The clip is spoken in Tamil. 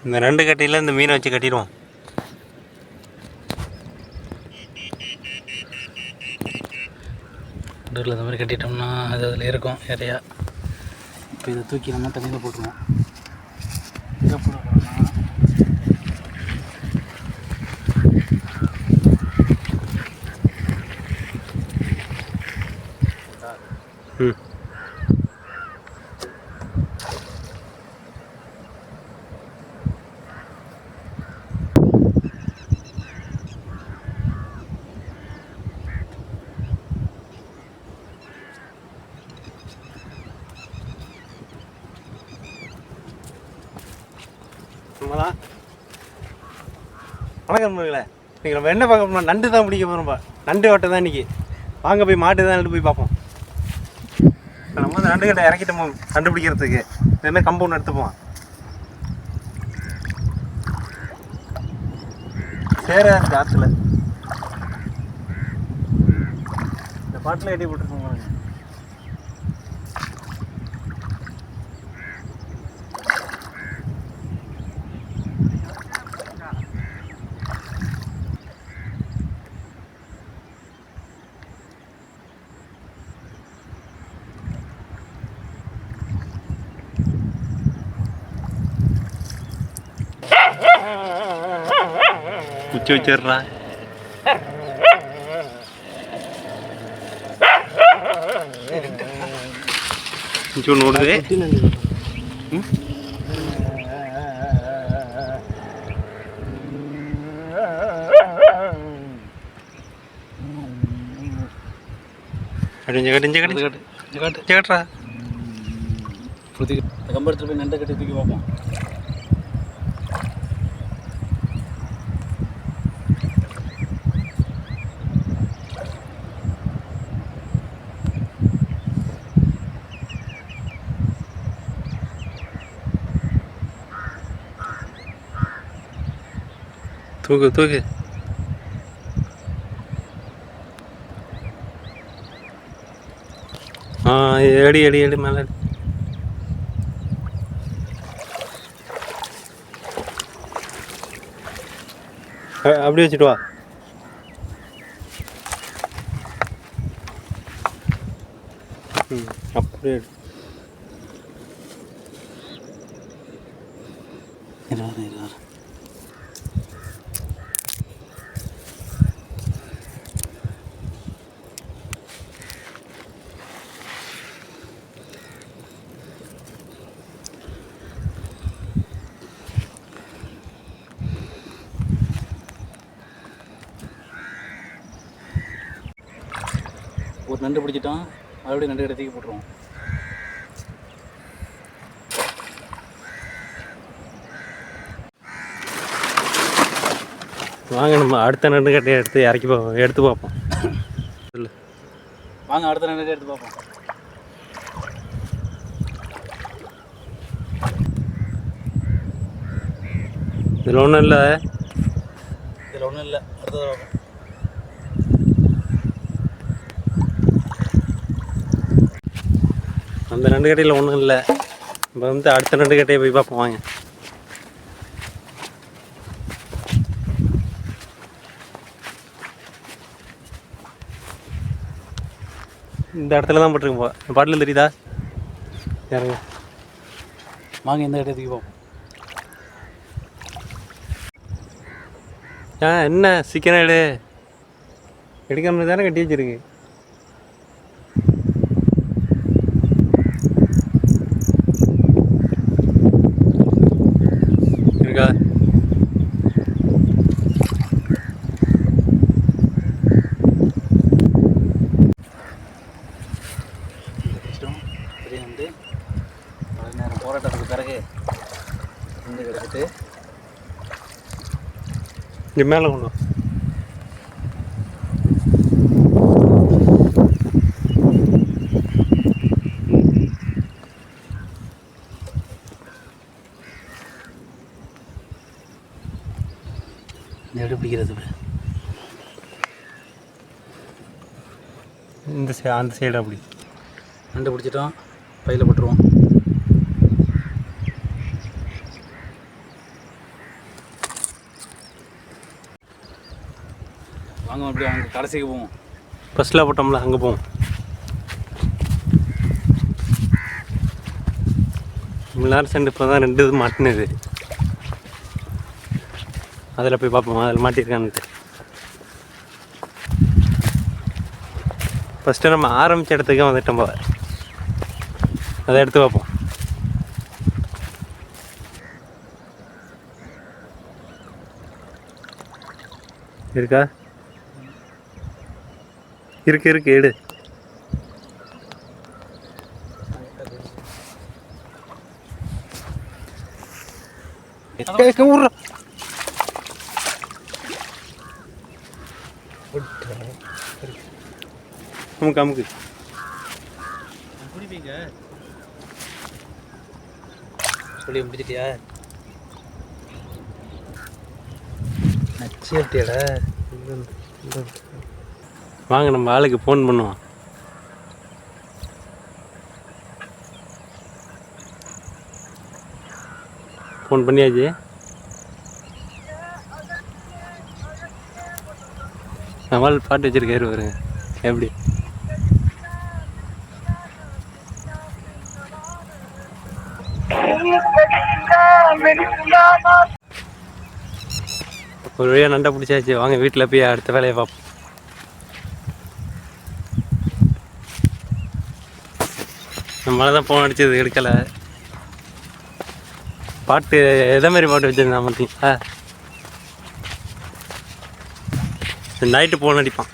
இந்த ரெண்டு கட்டியில் இந்த மீனை வச்சு கட்டிடுவோம். நடுவில் இந்த மாதிரி கட்டிட்டோம்னா அது அதில் இருக்கும் நிறையா. இப்போ இதை தூக்கி நம்ம தண்ணியில் போட்டுருவோம். இதை போட போகிறோம்னா வணக்கம் நண்பர்களே. இன்றைக்கி நம்ம என்ன பார்க்க போகிறோம்? நண்டு தான் பிடிக்க போகிறோம்ப்பா. நண்டு வட்டை தான் இன்றைக்கி. வாங்க போய் மாட்டு தான் நண்டு போய் பார்ப்போம். இப்போ நம்ம வந்து நண்டு கட்டை இறக்கிட்டோம் நண்டு பிடிக்கிறதுக்கு. இதுமாதிரி கம்பவுண்ட் எடுத்துப்போம். சேராக இருக்குது ஆற்றுல. இந்த பாட்டில் கட்டி போட்டுருக்கோம். குச்சி வச்சிடுறா. குச்சி ஒன்று ஓடுது. கட்டுறா. கம்பெடுத்து போய் நண்டை கட்டி தூக்கி பார்ப்போம். தூக்கு தூக்கு. எடி எடி எடி மேலே. அப்படி வச்சுட்டு வா. அப்படியே ஒரு நண்டு பிடிச்சிட்டோம். மறுபடியும் நண்டு எடுத்து போட்டுருவோம். வாங்க நம்ம அடுத்த நண்டு கட்டையை எடுத்து பார்ப்போம். வாங்க அடுத்த நண்டு எடுத்து பார்ப்போம். இதில் ஒன்றும் இல்லை. அடுத்தது பார்ப்போம். அந்த நண்டு கட்டையில் ஒன்றும் இல்லை. இப்போ வந்து அடுத்த நண்டு கட்டையை போய் பார்ப்போம். வாங்க. இந்த இடத்துல தான் போட்டிருக்குப்பா. பாட்டில் தெரியுதா? யாருங்க? வாங்க இந்த இடத்துக்கு போவோம். என்ன சிக்கன் எடுக்காமல் தானே கட்டி வச்சிருக்கு. இருக்கா? நேரம் போராட்டத்துக்கு பிறகு வந்து கிடச்சிட்டு இங்கே மேலே கொண்டு நெடு பிடிக்கிறது. அந்த சைடு அப்படி நண்டு பிடிச்சிட்டோம். பையில் போட்டுருவோம். அப்படி அவங்க கடைசிக்கு போவோம். ஃபஸ்ட்டில் போட்டோம்ல அங்கே போவோம். மில்லார் சென்ட் இப்போ தான் 2 இது மாட்டினது. அதில் போய் பார்ப்போம் அதில் மாட்டியிருக்கான்ட்டு. ஃபஸ்ட்டு நம்ம ஆரம்பித்த இடத்துக்கு வந்துட்டோம் போல. அதை எடுத்து பார்ப்போம். இருக்கா? இருக்கு எடு. ஊர்றா அமுக்கு அமுக்கு. சொல்லி முடிச்சிட்டியா? நச்சிட்டியாடா. வாங்க நம்ம ஆளுக்கு ஃபோன் பண்ணுவோம். ஃபோன் பண்ணியாச்சு. நம்மளால் பாட்டு வச்சிருக்காரு பாருங்க எப்படி. ஒரு வழியாக நண்டை பிடிச்சாச்சு. வாங்க வீட்டில் போய் அடுத்த வேலையை பார்ப்போம். நம்மளால தான் ஃபோன் அடிச்சது எடுக்கலை. பாட்டு எதை மாதிரி பாட்டு வச்சுருந்தான் பார்த்தீங்களா? நைட்டு ஃபோன் அடிப்பான்.